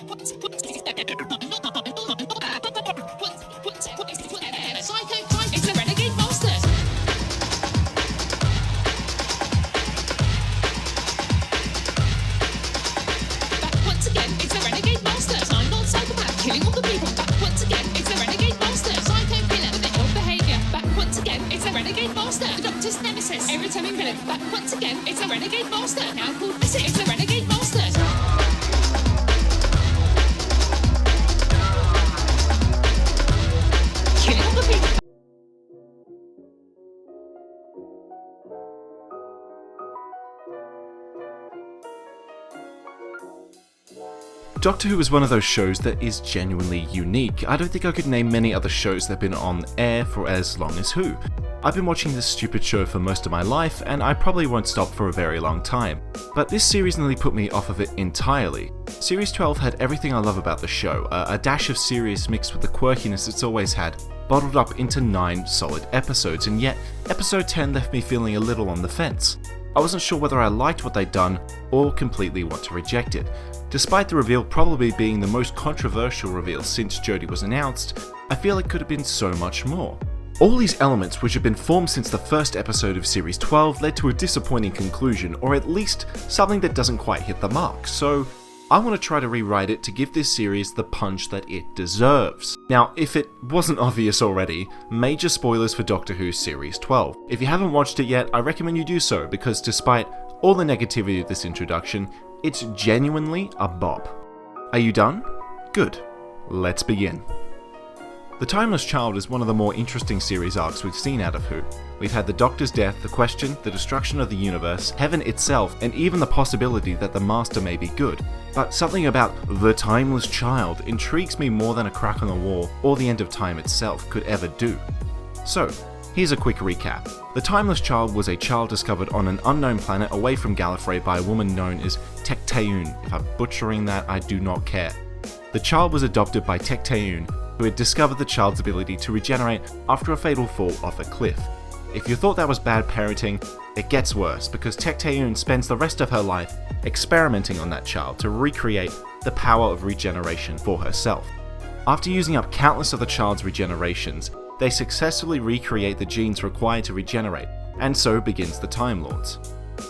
It's the Renegade Masters. Back once again, it's the Renegade Masters. I'm not psychopath, killing all the people. Back once again, it's the Renegade Masters. Psycho villain with your behaviour. Back once again, it's the Renegade Master. The Doctor's nemesis, a returning villain. Back once again, it's the Renegade Master. Now called Visit, it's the Renegade Masters. Killing all the people. Doctor Who is one of those shows that is genuinely unique. I don't think I could name many other shows that have been on air for as long as Who. I've been watching this stupid show for most of my life, and I probably won't stop for a very long time. But this series nearly put me off of it entirely. Series 12 had everything I love about the show, a dash of serious mixed with the quirkiness it's always had, bottled up into 9 solid episodes, and yet episode 10 left me feeling a little on the fence. I wasn't sure whether I liked what they'd done, or completely want to reject it. Despite the reveal probably being the most controversial reveal since Jodie was announced, I feel it could have been so much more. All these elements, which have been formed since the first episode of Series 12, led to a disappointing conclusion, or at least something that doesn't quite hit the mark, so I want to try to rewrite it to give this series the punch that it deserves. Now, if it wasn't obvious already, major spoilers for Doctor Who Series 12. If you haven't watched it yet, I recommend you do so, because despite all the negativity of this introduction, it's genuinely a bop. Are you done? Good. Let's begin. The Timeless Child is one of the more interesting series arcs we've seen out of Who. We've had the Doctor's death, the question, the destruction of the universe, heaven itself, and even the possibility that the Master may be good. But something about the Timeless Child intrigues me more than a crack on the wall or the end of time itself could ever do. So, here's a quick recap. The Timeless Child was a child discovered on an unknown planet away from Gallifrey by a woman known as Tecteun. If I'm butchering that, I do not care. The child was adopted by Tecteun, who had discovered the child's ability to regenerate after a fatal fall off a cliff. If you thought that was bad parenting, it gets worse, because Tecteun spends the rest of her life experimenting on that child to recreate the power of regeneration for herself. After using up countless of the child's regenerations, they successfully recreate the genes required to regenerate, and so begins the Time Lords.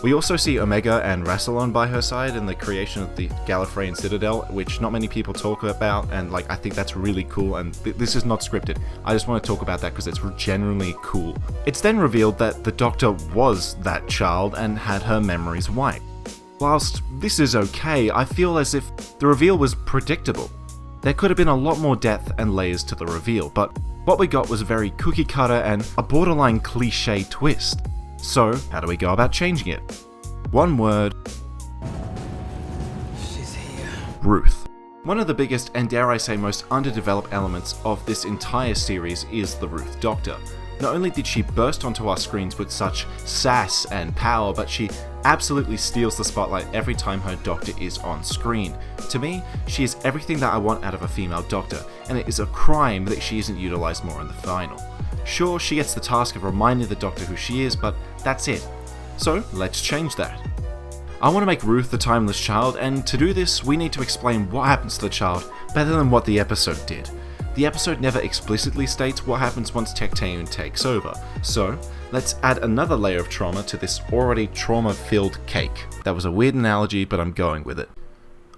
We also see Omega and Rassilon by her side in the creation of the Gallifreyan Citadel, which not many people talk about, and I think that's really cool, and this is not scripted. I just want to talk about that because it's genuinely cool. It's then revealed that the Doctor was that child and had her memories wiped. Whilst this is okay, I feel as if the reveal was predictable. There could have been a lot more depth and layers to the reveal, but what we got was a very cookie cutter and a borderline cliche twist. So, how do we go about changing it? One word. She's here. Ruth. One of the biggest and dare I say most underdeveloped elements of this entire series is the Ruth Doctor. Not only did she burst onto our screens with such sass and power, but she absolutely steals the spotlight every time her Doctor is on screen. To me, she is everything that I want out of a female Doctor, and it is a crime that she isn't utilised more in the final. Sure, she gets the task of reminding the Doctor who she is, but that's it. So, let's change that. I want to make Ruth the Timeless Child, and to do this, we need to explain what happens to the child better than what the episode did. The episode never explicitly states what happens once Tecteun takes over, so let's add another layer of trauma to this already trauma-filled cake. That was a weird analogy, but I'm going with it.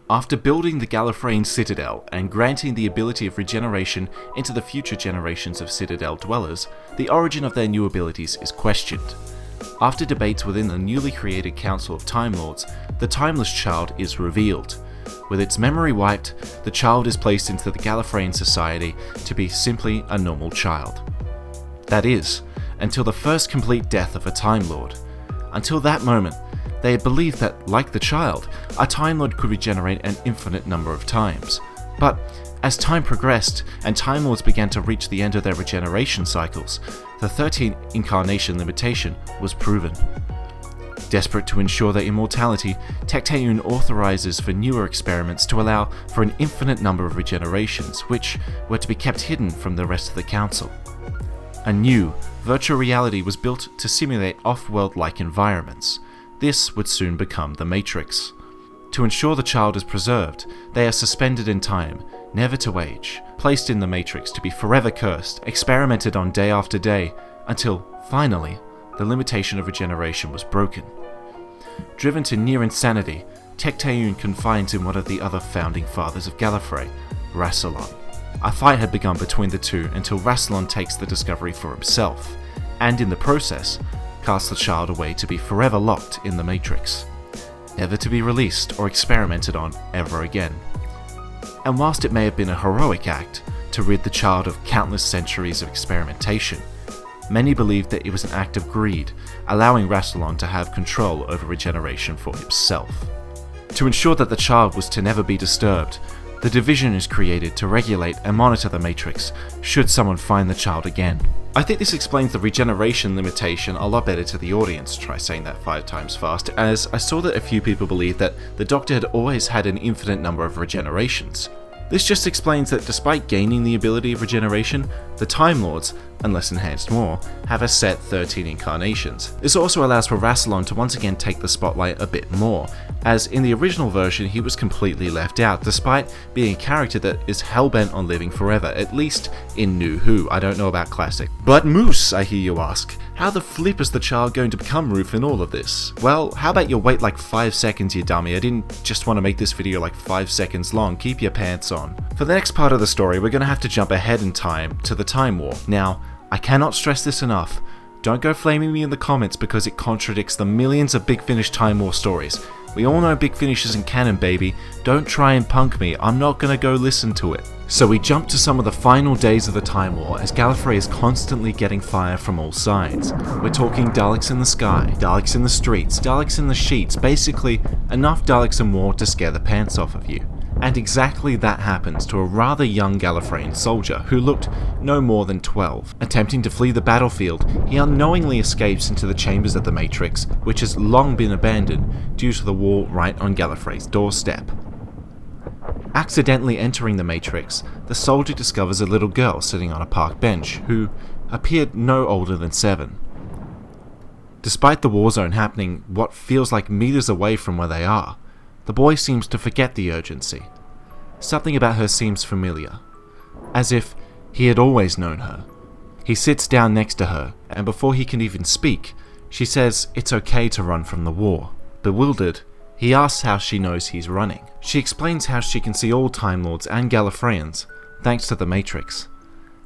After building the Gallifreyan Citadel and granting the ability of regeneration into the future generations of Citadel dwellers, the origin of their new abilities is questioned. After debates within the newly created Council of Time Lords, the Timeless Child is revealed. With its memory wiped, the child is placed into the Gallifreyan Society to be simply a normal child. That is, until the first complete death of a Time Lord. Until that moment, they had believed that, like the child, a Time Lord could regenerate an infinite number of times. But as time progressed and Time Lords began to reach the end of their regeneration cycles, the 13 incarnation limitation was proven. Desperate to ensure their immortality, Tecteun authorizes for newer experiments to allow for an infinite number of regenerations, which were to be kept hidden from the rest of the Council. A new, virtual reality was built to simulate off-world-like environments. This would soon become the Matrix. To ensure the child is preserved, they are suspended in time, never to age, placed in the Matrix to be forever cursed, experimented on day after day, until, finally, the limitation of regeneration was broken. Driven to near insanity, Tecteun confides in one of the other founding fathers of Gallifrey, Rassilon. A fight had begun between the two until Rassilon takes the discovery for himself, and in the process, casts the child away to be forever locked in the Matrix, never to be released or experimented on ever again. And whilst it may have been a heroic act to rid the child of countless centuries of experimentation, many believed that it was an act of greed, allowing Rassilon to have control over regeneration for himself. To ensure that the child was to never be disturbed, the division is created to regulate and monitor the Matrix should someone find the child again. I think this explains the regeneration limitation a lot better to the audience, try saying that 5 times fast, as I saw that a few people believe that the Doctor had always had an infinite number of regenerations. This just explains that despite gaining the ability of regeneration, the Time Lords, unless enhanced more, have a set 13 incarnations. This also allows for Rassilon to once again take the spotlight a bit more, as in the original version he was completely left out, despite being a character that is hellbent on living forever, at least in New Who. I don't know about Classic. But Moose, I hear you ask, how the flip is the child going to become Ruth in all of this? Well, how about you wait like 5 seconds, you dummy? I didn't just want to make this video like 5 seconds long, keep your pants on. For the next part of the story, we're going to have to jump ahead in time to the Time War. Now, I cannot stress this enough, don't go flaming me in the comments because it contradicts the millions of Big Finish Time War stories. We all know Big Finish isn't canon, baby. Don't try and punk me, I'm not gonna go listen to it. So we jump to some of the final days of the Time War as Gallifrey is constantly getting fire from all sides. We're talking Daleks in the sky, Daleks in the streets, Daleks in the sheets, basically enough Daleks and more to scare the pants off of you. And exactly that happens to a rather young Gallifreyan soldier who looked no more than 12. Attempting to flee the battlefield, he unknowingly escapes into the chambers of the Matrix, which has long been abandoned due to the war right on Gallifrey's doorstep. Accidentally entering the Matrix, the soldier discovers a little girl sitting on a park bench who appeared no older than 7. Despite the war zone happening what feels like meters away from where they are, the boy seems to forget the urgency. Something about her seems familiar, as if he had always known her. He sits down next to her, and before he can even speak, she says it's okay to run from the war. Bewildered, he asks how she knows he's running. She explains how she can see all Time Lords and Gallifreyans, thanks to the Matrix.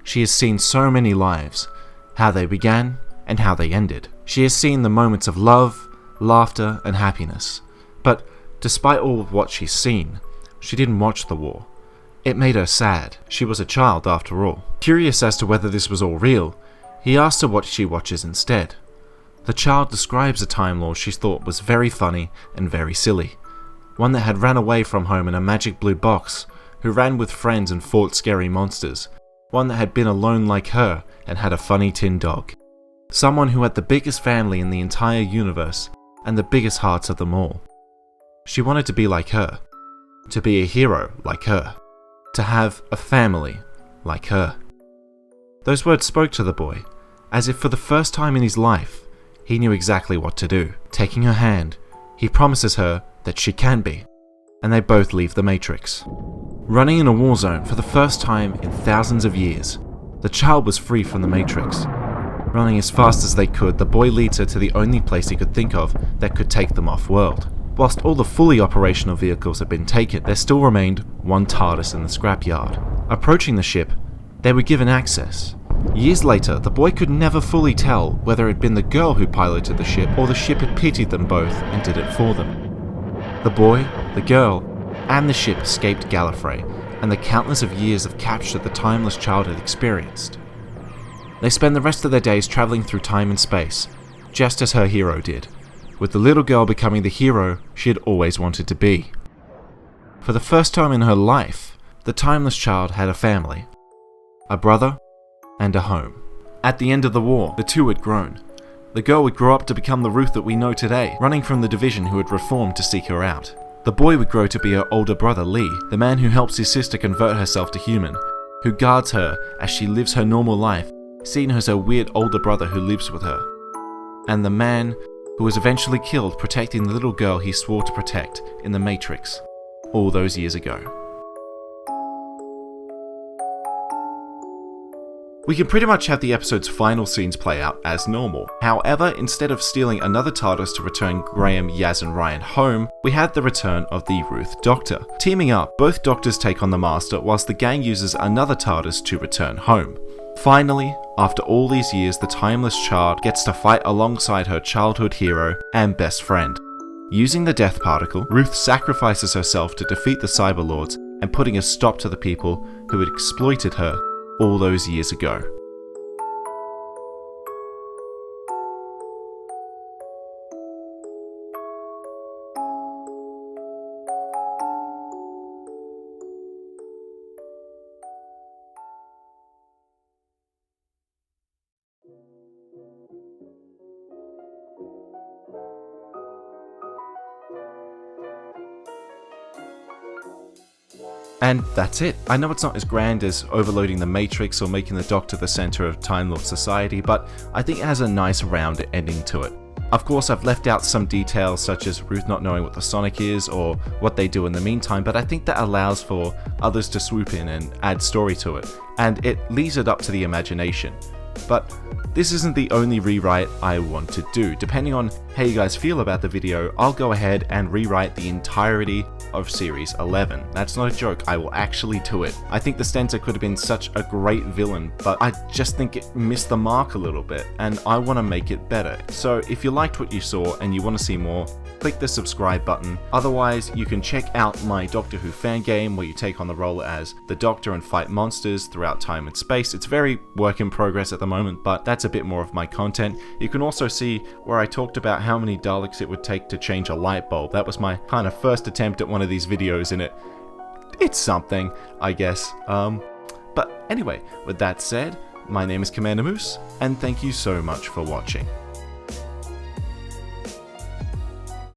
She has seen so many lives, how they began and how they ended. She has seen the moments of love, laughter, and happiness. But despite all of what she's seen, she didn't watch the war. It made her sad. She was a child after all. Curious as to whether this was all real, he asked her what she watches instead. The child describes a Time Lord she thought was very funny and very silly. One that had ran away from home in a magic blue box, who ran with friends and fought scary monsters. One that had been alone like her and had a funny tin dog. Someone who had the biggest family in the entire universe and the biggest hearts of them all. She wanted to be like her, to be a hero like her, to have a family like her. Those words spoke to the boy, as if for the first time in his life, he knew exactly what to do. Taking her hand, he promises her that she can be, and they both leave the Matrix. Running in a war zone for the first time in thousands of years, the child was free from the Matrix. Running as fast as they could, the boy leads her to the only place he could think of that could take them off-world. Whilst all the fully operational vehicles had been taken, there still remained one TARDIS in the scrapyard. Approaching the ship, they were given access. Years later, the boy could never fully tell whether it had been the girl who piloted the ship or the ship had pitied them both and did it for them. The boy, the girl, and the ship escaped Gallifrey and the countless of years of capture the timeless child had experienced. They spend the rest of their days travelling through time and space, just as her hero did, with the little girl becoming the hero she had always wanted to be. For the first time in her life, the timeless child had a family, a brother, and a home. At the end of the war, the two had grown. The girl would grow up to become the Ruth that we know today, running from the division who had reformed to seek her out. The boy would grow to be her older brother Lee, the man who helps his sister convert herself to human, who guards her as she lives her normal life, seeing her as her weird older brother who lives with her. And the man who was eventually killed protecting the little girl he swore to protect in the Matrix all those years ago. We can pretty much have the episode's final scenes play out as normal. However, instead of stealing another TARDIS to return Graham, Yaz and Ryan home, we had the return of the Ruth Doctor. Teaming up, both Doctors take on the Master whilst the gang uses another TARDIS to return home. Finally, after all these years, the timeless child gets to fight alongside her childhood hero and best friend. Using the death particle, Ruth sacrifices herself to defeat the Cyberlords and putting a stop to the people who had exploited her all those years ago. And that's it. I know it's not as grand as overloading the Matrix or making the Doctor the center of Time Lord society, but I think it has a nice round ending to it. Of course, I've left out some details such as Ruth not knowing what the Sonic is or what they do in the meantime, but I think that allows for others to swoop in and add story to it, and it leaves it up to the imagination. But this isn't the only rewrite I want to do. Depending on how you guys feel about the video, I'll go ahead and rewrite the entirety of Series 11. That's not a joke, I will actually do it. I think the Stentor could have been such a great villain, but I just think it missed the mark a little bit, and I want to make it better. So if you liked what you saw and you want to see more, click the subscribe button. Otherwise, you can check out my Doctor Who fan game where you take on the role as the Doctor and fight monsters throughout time and space. It's very work in progress at the moment, but that's a bit more of my content. You can also see where I talked about how many Daleks it would take to change a light bulb. That was my kind of first attempt at one of these videos, and it's something, I guess. But anyway, with that said, my name is Commander Moose, and thank you so much for watching.